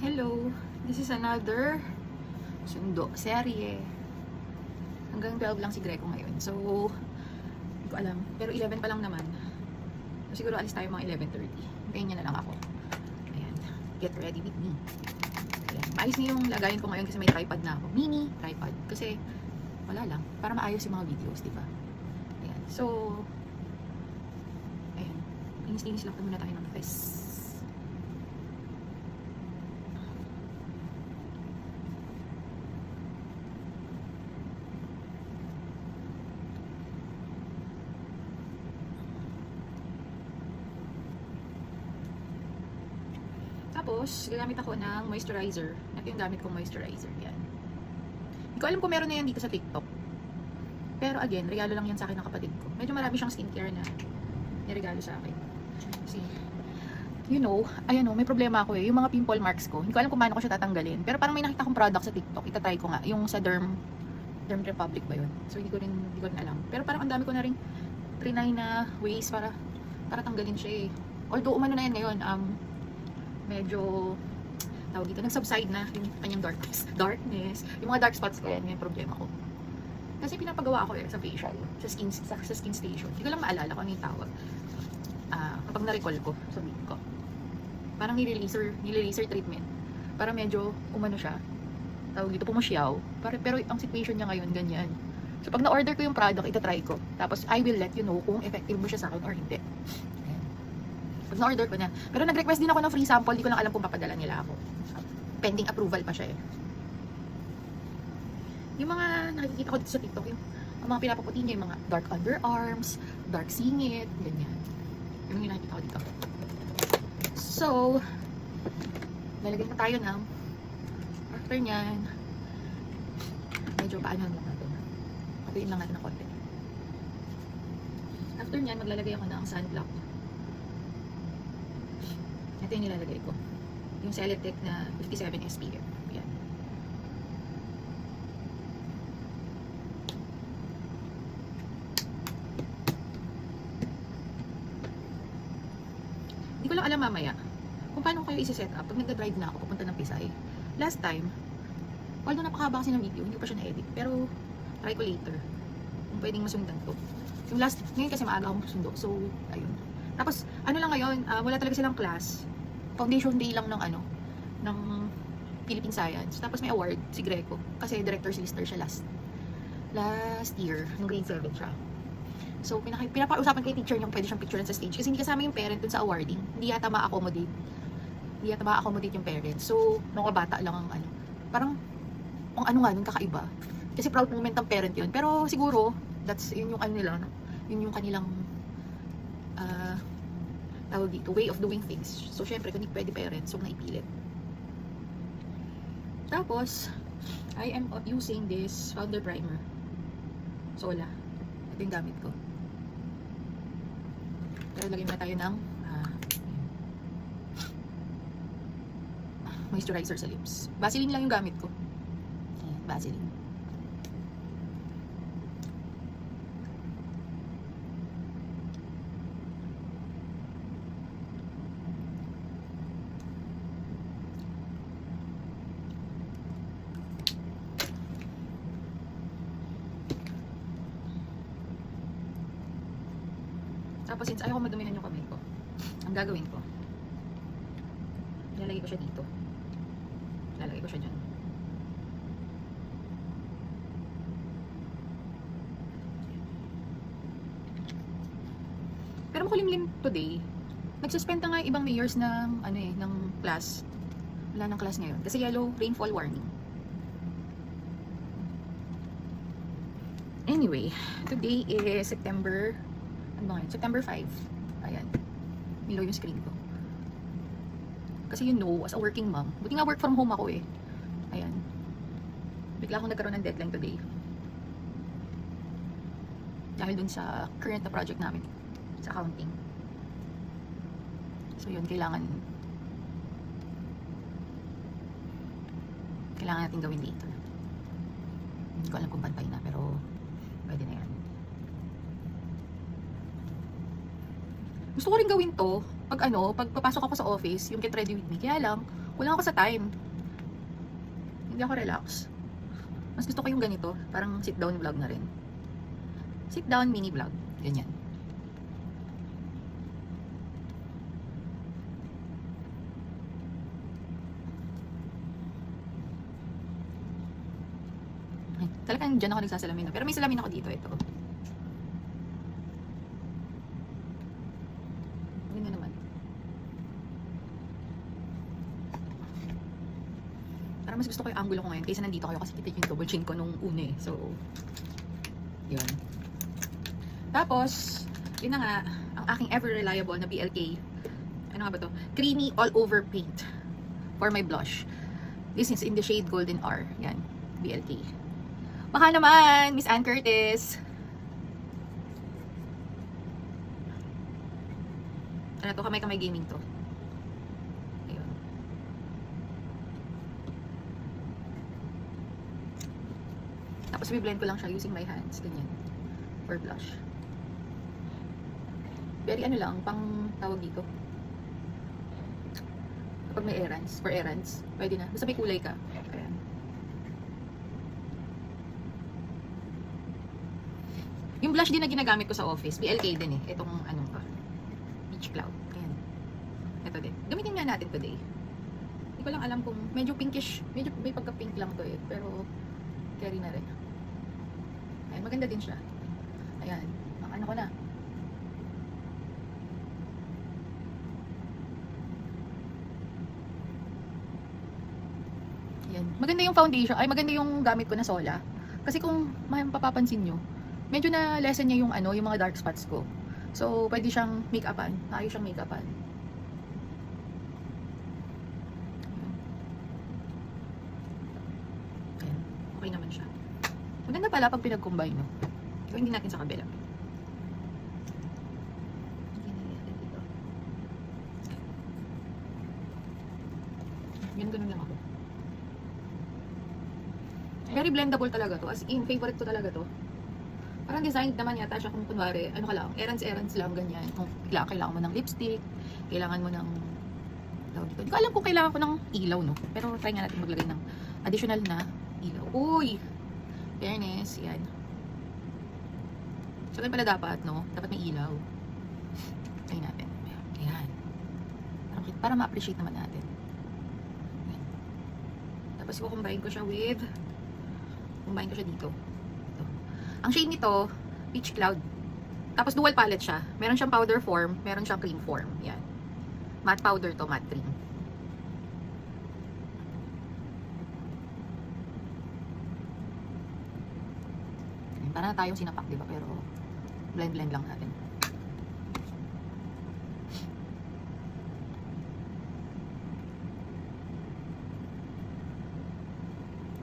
Hello, this is another sundo serye. Hanggang 12 lang si Greco ngayon. So, hindi ko alam. Pero 11 pa lang naman. So, siguro alis tayo mga 11:30. Hintayin niya na lang ako. Ayan. Get ready with me. Ayan. Maayos na yung lagayin ko ngayon kasi may tripod na ako. Mini tripod. Kasi, wala lang. Para maayos yung mga videos, diba? Ayan. So, ayan. Linis-linis lang muna tayo ng face. Tapos, gagamit ako ng moisturizer. Ito yung gamit kong moisturizer. Yan. Hindi ko alam kung meron na yan dito sa TikTok. Pero again, regalo lang yan sa akin ng kapatid ko. Medyo marami siyang skincare na niregalo sa akin. Kasi, you know, ayan o, may problema ako eh. Yung mga pimple marks ko. Hindi ko alam kung paano ko siya tatanggalin. Pero parang may nakita akong product sa TikTok. Itatry ko nga. Yung sa Derm Republic ba yun? So, hindi ko rin alam. Pero parang ang dami ko na rin trinay na ways para tanggalin siya eh. Although, umano na yan ngayon, medyo tawag dito, nag-subside na yung kanyang darkness, yung mga dark spots ko yan, yung problema ko. Kasi pinapagawa ako sa facial, sa skin station. Hindi ko lang maalala kung ano yung tawag. Kapag na-recall ko, sabihin ko. Parang nililaser treatment. Para medyo umano siya. Tawag dito, pumusyaw. Pero ang situation niya ngayon, ganyan. So pag na-order ko yung product, itatry ko. Tapos I will let you know kung effective mo siya sa akin or hindi. Pag na-order ko na. Pero nag-request din ako ng free sample. Di ko lang alam kung papadala nila ako. Pending approval pa siya eh. Yung mga nakikita ko dito sa TikTok, yung mga pinapaputi niya, yung mga dark underarms, dark singit, ganyan. Yung nakikita ko dito. So, lalagyan na tayo ng after nyan, medyo paano lang natin. Patuin lang natin ng konti. After nyan, maglalagay ako ng sunblock. Ito yung nilalagay ko. Yung Celetec na 57 SPF. Yan. Hindi ko lang alam mamaya kung paano kayo isi-set up pag nagda-drive na ako papunta ng Pisay. Last time, although napakahaba kasi ng video, hindi pa siya na-edit. Pero, try ko later. Kung pwedeng masundan ko. Yung last, ngayon kasi maaga akong sundo. So, ayun. Tapos, ano lang ngayon, wala talaga silang class. Foundation day lang ng Philippine Science. Tapos may award si Greco kasi director's lister siya last year nung grade 7 siya. So pinapausapan kay teacher niya kung pwede siyang picturean sa stage kasi hindi kasama yung parent dun sa awarding. Hindi yata ma-accommodate yung parents. So nung bata lang ang parang ang nga nun kakaiba. Kasi proud moment ng parent yun. Pero siguro yun yung nila, yun yung kanilang tawag dito, way of doing things. So, syempre, kung hindi pwede parents, so naipilit. Tapos, I am using this powder primer. Sola. Ito yung gamit ko. Pero lagyan na tayo ng moisturizer sa lips. Vaseline lang yung gamit ko. Ayan, Vaseline. Tapos since ayaw ko madumihan yung kamay ko, ang gagawin ko, ilalagay ko siya dito. Ilalagay ko siya dyan. Pero makulimlim today. Nagsuspend na nga yung ibang mayors ng ng class. Wala ng class ngayon kasi yellow rainfall warning. Anyway, today is September 5. Ayan. Milo yung screen ko. Kasi as a working mom, buti nga work from home ako eh. Ayan. Bigla akong nagkaroon ng deadline today. Dahil dun sa current na project namin sa accounting. So yun, kailangan natin gawin later. Hindi ko alam kung pantay na, pero pwede na yan. Gusto ko rin gawin to pag papasok ako sa office, yung get ready with me. Kaya lang, Kulang ako sa time. Hindi ako relax. Mas gusto ko yung ganito. Parang sit down vlog na rin. Sit down mini vlog. Ganyan. Ay, talagang dyan ako nagsasalamin. Pero may salamin ako dito. Ito. Ganyan naman. Parang mas gusto ko yung angulo ko ngayon kaysa nandito kayo kasi kita yung double chin ko nung una eh. So, yun. Tapos, yun na nga, ang aking ever reliable na BLK. Ano nga ba to? Creamy all over paint for my blush. This is in the shade Golden R. Yan, BLK. Baka naman, Miss Ann Curtis. Ano to? Kamay-kamay gaming to. Ayun. Tapos i-blend ko lang siya using my hands. Ganyan. For blush. Very ano lang, pang tawag dito. Kapag may errands, for errands, pwede na. Basta may kulay ka. Ayan. Yung blush din na ginagamit ko sa office, BLK din eh. Itong anong to, Beach Cloud. Ayan. Ito din. Gamitin nga natin today. Hindi ko lang alam kung medyo pinkish, medyo may pagka-pink lang to eh. Pero carry na rin. Ayan, maganda din siya. Ayan. Ang ano ko na. Ayan. Maganda yung foundation. Ay, maganda yung gamit ko na Sola. Kasi kung mapapansin nyo, medyo na lessen niya yung ano, yung mga dark spots ko. So, pwede siyang make-upan. Ayos siyang make-upan. Ayan. Okay naman siya. Maganda pala pag pinag-combine, no? So, hindi natin sa kabila. Ganun lang ako. Very blendable talaga to. As in, favorite ko talaga to. Parang designed naman yata siya kung kunwari, ano ka lang, errands lang, ganyan. Kung kailangan mo ng lipstick, kailangan mo ng, hindi ko alam kung kailangan ko ng ilaw, no? Pero try nga natin maglagay ng additional na ilaw. Uy! Fairness, yan. So, ganun pala dapat, no? Dapat may ilaw. Try natin. Ayan. Para ma-appreciate naman natin. Ayan. Tapos, kukumbine ko siya with, kumbine ko siya dito. Ang shade nito, Peach Cloud. Tapos dual palette siya. Meron siyang powder form, meron siyang cream form. Yan. Matte powder to, matte cream. Yan, para na tayong sinapak, diba? Pero blend-blend lang natin.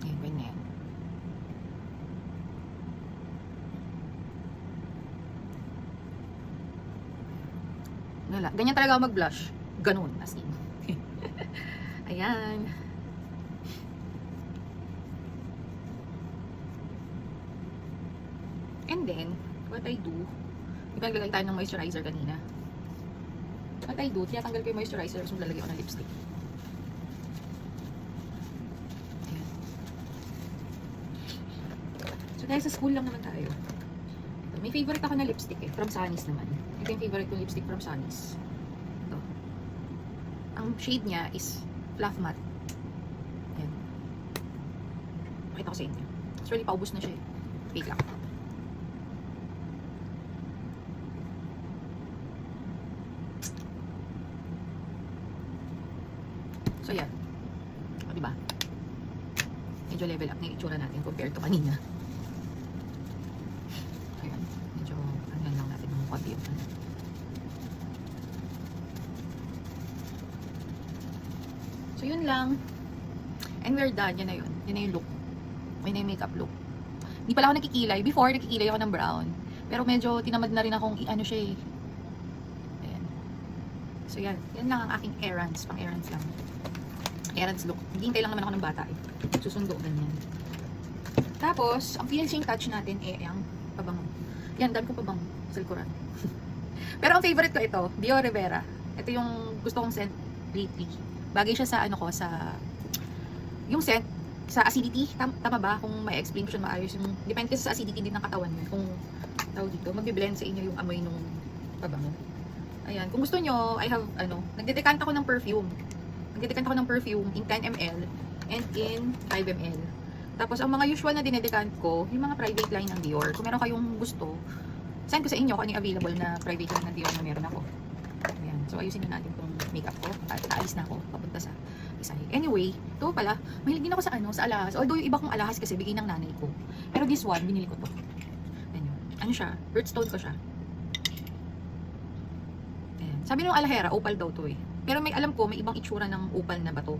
Yan, ganyan. Ganyan talaga ako mag-blush. Ganun, as in. Ayan. And then, what I do, di ba naglagay tayo ng moisturizer kanina? What I do, tinatanggal ko yung moisturizer, so lalagay ko ng lipstick. Ayan. So, dahil sa school lang naman tayo. May favorite ako na lipstick eh, from Sunny's naman. Ito yung favorite kong lipstick from Sunny's. Ito. Ang shade niya is Fluff Matte. Ayan. Pakita ko sa inyo. Actually, paubos na siya eh. Wait lang. So, yan. O, diba? Medyo level up na yung itsura natin compared to kanina. Ayan. Medyo, ano lang natin ng konti yung ano. So, yun lang. And we're done. Yan na yun. Yan na yung look. Yan na yung makeup look. Hindi pala ako nakikilay. Before, nakikilay ako ng brown. Pero medyo tinamad na rin akong i-ano siya eh. Ayan. So, yan. Yan lang ang aking errands. Pang errands lang. Errands look. Hintay lang naman ako ng bata eh. Susundo, ganyan. Tapos, ang finishing touch natin eh, ang pabango. Yan, dami ko pabango sa likuran. Pero ang favorite ko ito, Bio Rivera. Ito yung gusto kong scent lately. Bagay siya sa ano ko, sa yung scent, sa acidity. Tama ba? Kung may explain ko siya maayos. Yung, depende kasi sa acidity din ng katawan mo. Kung tawag dito, magbi-blend sa inyo yung amoy nung pabango. Ayan. Kung gusto nyo, I have, nagdedekant ako ng perfume. Nagdedekant ako ng perfume in 10 ml and in 5 ml. Tapos, ang mga usual na dinedekant ko, yung mga private line ng Dior. Kung meron kayong gusto, send ko sa inyo kung ano yung available na private line ng Dior na meron ako. Ayan. So, ayusin na natin itong makeup ko. At aalis na ako, papunta sa Isay. Anyway, ito pala, mahilig din ako sa sa alahas. Although yung iba kong alahas kasi bigay ng nanay ko. Pero this one, binili ko to. Ayan. Ano siya? Birthstone ko siya. Ayan. Sabi nung alahera, opal daw to eh. Pero may alam ko, may ibang itsura ng opal na bato.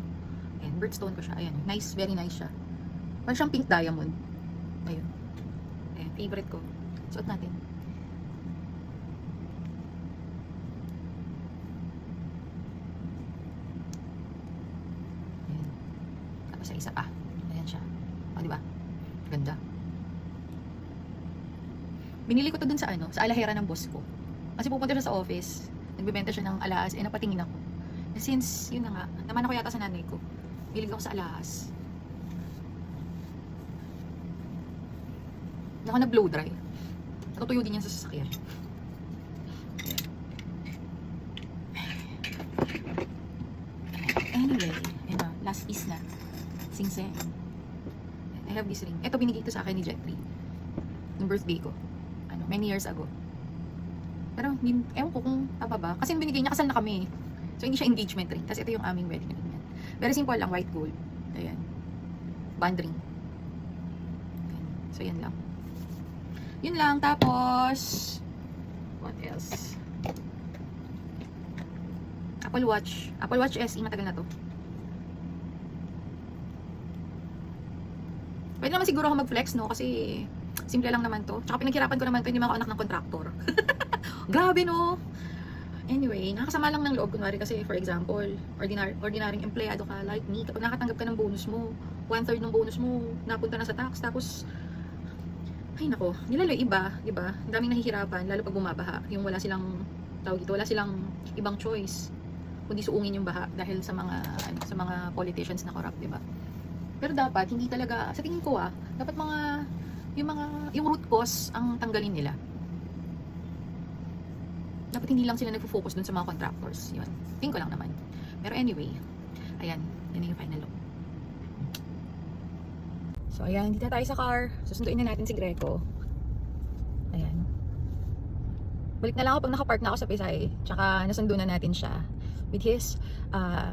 Ayan, birthstone ko siya. Ayan, nice, very nice siya. Parang siyang pink diamond. Ayun. Ayan, favorite ko. Suot natin. Ayan. Tapos sa isa pa. Ayan siya. O, diba? Ganda. Binili ko to dun sa sa alahera ng boss ko. Kasi pupunta siya sa office. Nagbebenta siya ng alahas. Napatingin ako. Since, yun na nga, naman ako yata sa nanay ko. Bilig ako sa alahas. Ako nag-blow dry. Natutuyo din yan sa sasakyan. Anyway, yun na, last piece na. Sing-sing. I have this ring. Ito binigay ito sa akin ni Jeffrey. Nung birthday ko. Many years ago. Pero, ewan ko kung tama ba. Kasi yung binigay niya, kasal na kami. So, hindi siya engagement ring. Tapos ito yung aming wedding ring. Very simple lang, white gold. Ayan. Band ring. Ayan. So, yan lang. Yun lang. Tapos, what else? Apple Watch. Apple Watch SE, matagal na to. Pwede naman siguro ako mag-flex, no? Kasi, simple lang naman to. Tsaka pinaghirapan ko naman to, hindi man ako anak ng kontraktor. Grabe, no? Anyway, nakakasama lang ng loob. Kunwari kasi, for example, ordinaryong empleyado ka like me. Kapag nakatanggap ka ng bonus mo, 1/3 ng bonus mo, napunta na sa tax. Tapos, ay nako, nilalo iba, diba? Ang daming nahihirapan, lalo pag bumabaha. Yung wala silang, tawag dito, wala silang ibang choice. Kundi suungin yung baha dahil sa mga politicians na corrupt, diba? Pero dapat, hindi talaga, sa tingin ko dapat yung root cause ang tanggalin nila. Dapat hindi lang sila nagfo-focus dun sa mga contractors. Yun. Tingin ko lang naman. Pero anyway, ayan, yan yung final look. So ayan, dito tayo sa car. Susunduin na natin si Greco. Ayan. Balik na lang ako pag nakapark na ako sa Pisay. Tsaka nasundo na natin siya with his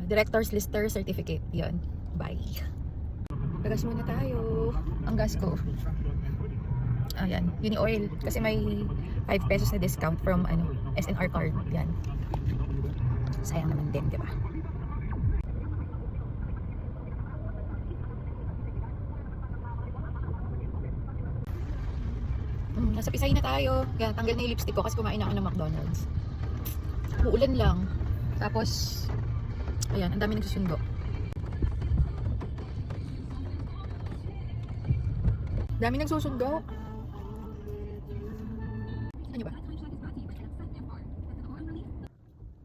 director's lister certificate. Yun. Bye. Pagas muna tayo. Ang gas ko. Ayan, Uni Oil. Kasi may 5 pesos na discount from SNR card. Yan. Sayang naman din, diba? Nasa Pisay na tayo. Yan, tanggal na yung lipstick ko kasi kumain ako ng McDonald's. Uulan lang. Tapos, ayan, ang dami nagsusundo. Dami nagsusundo. Ano ba?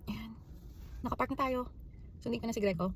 Ayan. Nakapark na tayo. Sundin ko na si Greco.